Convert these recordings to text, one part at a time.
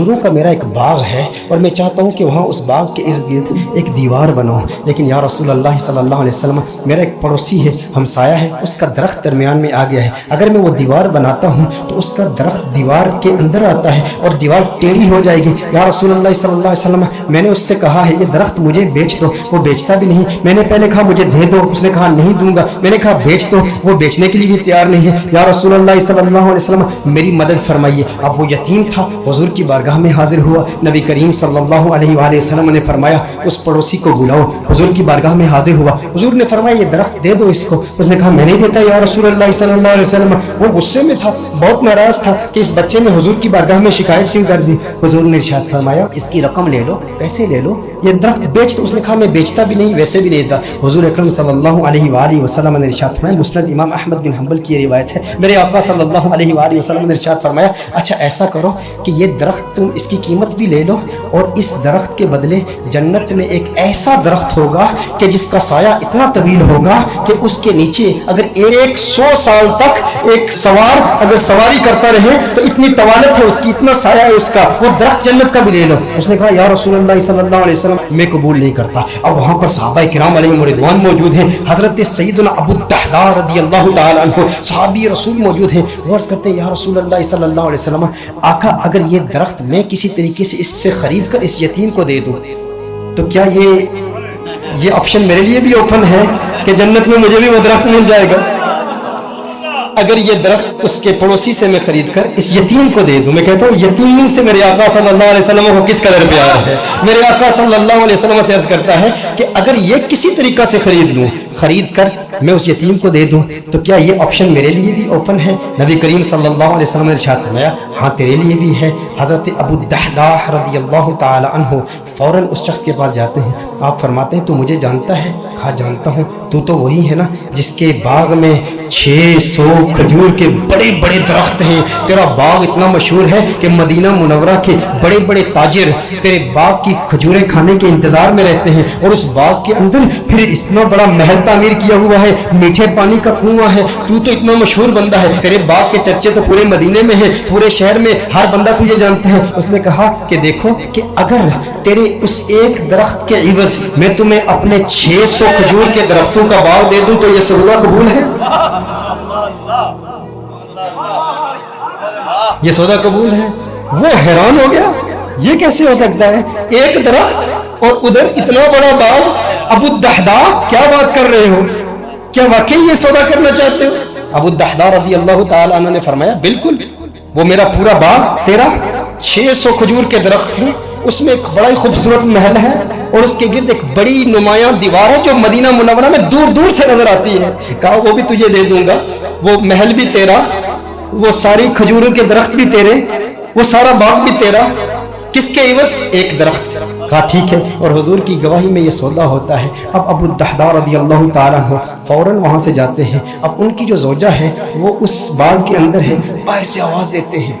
کھجوروں کا میرا ایک باغ ہے اور میں چاہتا ہوں کہ وہاں اس باغ کے ارد گرد ایک دیوار بناؤں، لیکن یا رسول اللہ صلی اللہ علیہ وسلم میرا ایک پڑوسی ہے، ہمسایہ ہے، اس کا درخت درمیان میں آ گیا ہے، اگر میں وہ دیوار بناتا ہوں تو اس کا درخت دیوار کے اندر آتا ہے اور دیوار ٹیڑھی ہو جائے گی۔ یا رسول اللہ صلی اللہ علیہ وسلم میں نے اس سے کہا ہے یہ درخت مجھے بیچ دو، وہ بیچتا بھی نہیں۔ میں نے پہلے کہا مجھے دے دو، اس نے کہا نہیں دوں گا۔ میں نے کہا بیچ دو، وہ بیچنے کے لیے بھی تیار نہیں ہے۔ یا رسول اللہ صلی اللہ علیہ وسلم میری مدد فرمائیے۔ اب وہ یتیم تھا، حضور کی بارگاہ میں حاضر ہوا، نبی کریم صلی اللہ علیہ وآلہ وسلم نے فرمایا اس پڑوسی کو بلاؤ، حضور کی بارگاہ میں حاضر ہوا، حضور نے فرمایا یہ درخت دے دو اس کو۔ اس نے کہا میں نہیں دیتا یا رسول اللہ صلی اللہ علیہ وسلم۔ وہ غصے میں تھا، بہت ناراض تھا کہ اس بچے نے حضور کی بارگاہ میں شکایت کیوں کر دی۔ حضور نے ارشاد فرمایا اس کی رقم لے لو، پیسے لے لو، یہ درخت بیچ دو۔ اس نے کہا میں بیچتا بھی نہیں، ویسے بھی نہیں دیتا۔ حضور اکرم صلی اللہ علیہ وآلہ وسلم نے ارشاد فرمایا، مسند امام احمد بن حنبل کی یہ روایت ہے، میرے آقا صلی اللہ علیہ وآلہ وسلم نے ارشاد فرمایا اچھا ایسا کرو کہ یہ درخت تم اس کی قیمت بھی لے لو اور اس درخت کے بدلے جنت میں ایک ایسا درخت ہوگا کہ جس کا سایہ اتنا طویل ہوگا کہ اس کے نیچے اگر 100 سال تک ایک سوار اگر سواری کرتا رہے تو اتنی طوالت ہے اس کی، اتنا سایہ ہے اس کا، وہ درخت جنت کا بھی لے لو۔ اس نے کہا یا رسول اللہ صلی اللہ علیہ وسلم میں قبول نہیں کرتا۔ اب وہاں پر صحابہ کرام علیہم رضوان موجود ہیں، حضرت سیدنا ابو الدحداء رضی اللہ تعالی عنہ صحابی رسول موجود ہیں، وہ عرض کرتے ہیں یا رسول اللہ صلی اللہ علیہ وسلم آقا اگر یہ درخت میں کسی طریقے سے اس سے خرید کر اس یتیم کو دے دوں تو کیا یہ آپشن میرے لیے بھی اوپن ہے کہ جنت میں مجھے بھی وہ درخت مل جائے گا؟ اگر یہ درخت اس کے پڑوسی سے میں خرید کر اس یتیم کو دے دوں، میں کہتا ہوں یتیم سے میرے آقا صلی اللہ علیہ وسلم کو کس قدر پیار ہے۔ میرے آقا صلی اللہ علیہ وسلم سے عرض کرتا ہے کہ اگر یہ کسی طریقہ سے خرید لوں، خرید کر میں اس یتیم کو دے دوں تو کیا یہ آپشن میرے لیے بھی اوپن ہے؟ نبی کریم صلی اللہ علیہ وسلم نے ارشاد فرمایا ہاں تیرے لیے بھی ہے۔ حضرت ابو الدحداء رضی اللہ تعالی عنہ فوراً اس شخص کے پاس جاتے ہیں، آپ فرماتے ہیں تو مجھے جانتا ہے؟ کہا جانتا ہوں، تو وہی ہے نا جس کے باغ میں 600 کھجور کے بڑے بڑے درخت ہیں، تیرا باغ اتنا مشہور ہے کہ مدینہ منورہ کے بڑے بڑے تاجر تیرے باغ کی کھجوریں کھانے کے انتظار میں رہتے ہیں، اور اس باغ کے اندر پھر اتنا بڑا محل تعمیر کیا ہوا ہے، میٹھے پانی کا کنواں ہے، تو اتنا مشہور بندہ ہے، تیرے باغ کے چرچے تو پورے مدینے میں ہیں، پورے شہر میں ہر بندہ تجھے جانتا ہے۔ اس نے کہا کہ دیکھو کہ اگر تیرے اس ایک درخت کے عوض میں تمہیں اپنے 600 کھجور کے درختوں کا باغ دے دوں تو یہ سودا قبول ہے؟ یہ سودا قبول ہے؟ وہ حیران ہو گیا، یہ کیسے ہو سکتا ہے؟ ایک درخت اور ادھر اتنا بڑا باغ۔ ابو الدحداء کیا بات کر رہے ہو؟ کیا واقعی یہ سودا کرنا چاہتے ہو؟ ابو الدحداء رضی اللہ تعالی عنہ نے فرمایا بالکل، وہ میرا پورا باغ تیرا 600 کھجور کے درخت ہیں، اس میں ایک بڑا ہی خوبصورت محل ہے اور اس کے گرد ایک بڑی نمایاں دیوار ہے جو مدینہ منورہ میں دور دور سے نظر آتی ہے۔ کہا وہ بھی تجھے دے دوں گا، وہ محل بھی تیرا، وہ ساری کھجوروں کے درخت بھی تیرے، وہ سارا باغ بھی تیرا، کس کے عوض؟ ایک درخت۔ کہا ٹھیک ہے، اور حضور کی گواہی میں یہ سودا ہوتا ہے۔ اب ابو الدحداء رضی اللہ تعالیٰ عنہ فوراً وہاں سے جاتے ہیں، اب ان کی جو زوجہ ہے وہ اس باغ کے اندر ہے، باہر سے آواز دیتے ہیں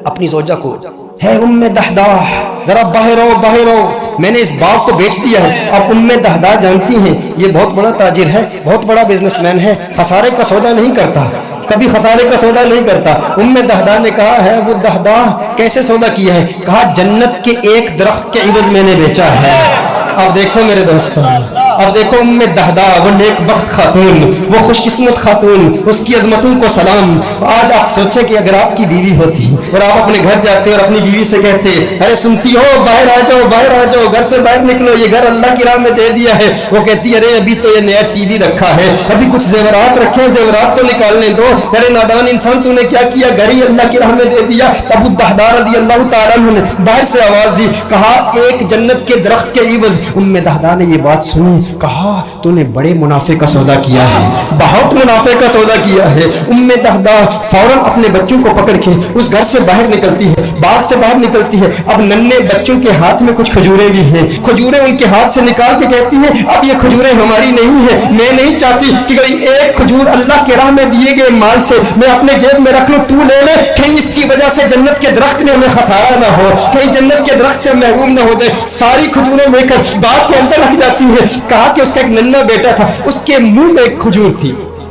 اپنی زوجہ کو، ہے ام دحداء ذرا باہر آؤ باہر آؤ، میں نے اس باغ کو بیچ دیا ہے۔ اب ام دحداء جانتی ہیں یہ بہت بڑا تاجر ہے، بہت بڑا بزنس مین ہے، خسارے کا سودا نہیں کرتا، کبھی خسارے کا سودا نہیں کرتا۔ ام دحداء نے کہا ہے وہ دحداء کیسے سودا کیا ہے؟ کہا جنت کے ایک درخت کے عوض میں نے بیچا ہے۔ اب دیکھو میرے دوستوں، اب دیکھو ام دحداء وہ نیک بخت خاتون، وہ خوش قسمت خاتون، اس کی عظمتوں کو سلام۔ آج آپ سوچیں کہ اگر آپ کی بیوی ہوتی اور آپ اپنے گھر جاتے اور اپنی بیوی سے کہتے ارے سنتی ہو باہر آ جاؤ باہر آ جاؤ، گھر سے باہر نکلو، یہ گھر اللہ کی راہ میں دے دیا ہے، وہ کہتی ارے ابھی تو یہ نیا ٹی وی رکھا ہے، ابھی کچھ زیورات رکھے ہیں، زیورات تو نکالنے دو، ارے نادان انسان تو نے کیا کیا، گھر ہی اللہ کی راہ میں دے دیا۔ ابو الدحداء رضی اللہ تعالیٰ عنہ نے باہر سے آواز دی، کہا ایک جنت کے درخت کے عوض۔ ام دحداء نے یہ بات سنی، کہا تو نے بڑے منافع کا سودا کیا ہے، بہت منافع کا سودا کیا ہے۔ ام دحداء فوراً اپنے بچوں کو پکڑ کے اس گھر سے باہر نکلتی ہے، باغ سے باہر نکلتی ہے۔ اب ننھے بچوں کے ہاتھ میں کچھ کھجوریں بھی ہیں، کھجوریں ان کے ہاتھ سے نکال کے کہتی ہیں اب یہ کھجوریں ہماری نہیں ہیں، میں نہیں چاہتی کہ کوئی ایک کھجور اللہ کے راہ میں دیے گئے مال سے میں اپنے جیب میں رکھ لوں، تو لے لے، کہیں اس کی وجہ سے جنت کے درخت میں ہمیں خسارہ نہ ہو، کہیں جنت کے درخت سے محروم نہ ہو جائے۔ ساری کھجوریں لے کر باغ کے اندر رکھ جاتی ہے۔ کہا کہ اس کا ایک ننھا بیٹا تھا، اس کے منہ میں ایک کھجور تھی،